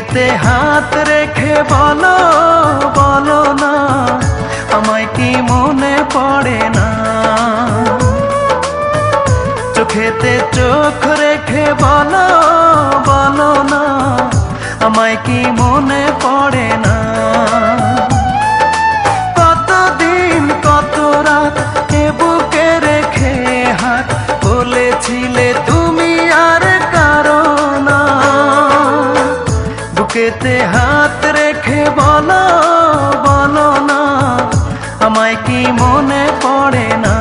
বুকেতে হাত রেখে বলো বলো না, আমায় কি মনে পড়ে না? চোখেতে চোখ রেখে বলো বলো না, আমায় কি মনে পড়ে না? কতদিন কত রাত এ বুকে রেখে হাত বলেছিলে তুমি আর কারো না। বুকেতে হাত রেখে বলো বলো না, আমায় কি মনে পড়ে না?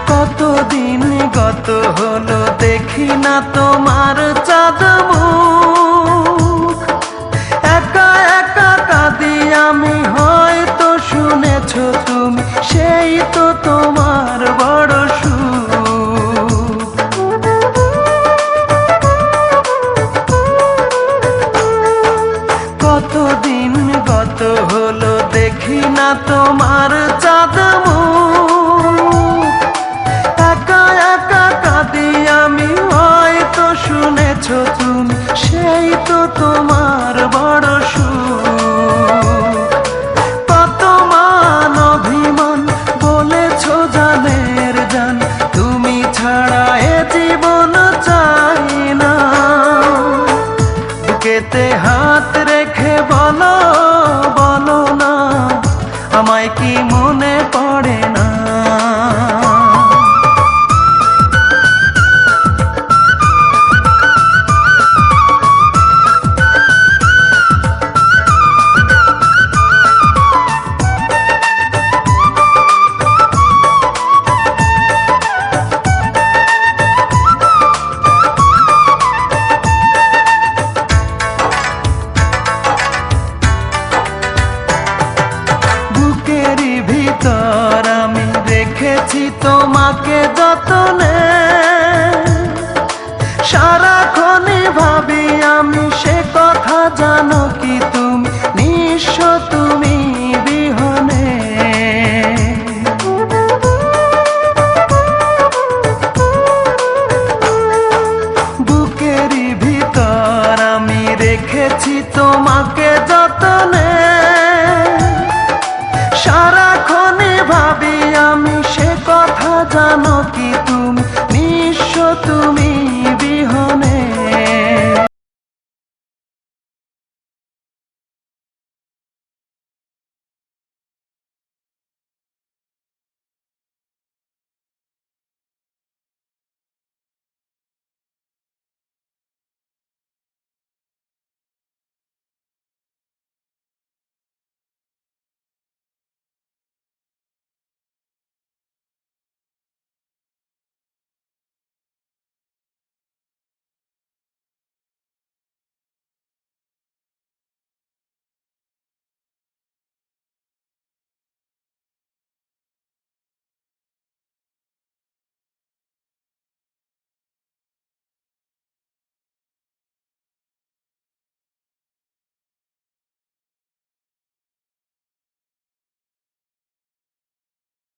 কতদিন গত হলো দেখি না তোমার চাঁদ মুখ। একা একা কাঁদি আমি, হয়তো শুনেছো তুমি, সেই তো তোমার বড় সুখ। কতদিন গত হলো দেখি না তোমার চাঁদ মুখ। একা একা কাঁদি আমি, হয়তো শুনেছো তুমি, সেই তো তোমার বড় সুখ। কত মান অভিমান বলেছো জানের জান, তুমি ছাড়া এ জীবন চাই না। বুকেতে হাত রেখে বলো বলো না, আমায় কি মনে পড়ে না? বুকেরই ভিতর আমি রেখেছি তোমাকে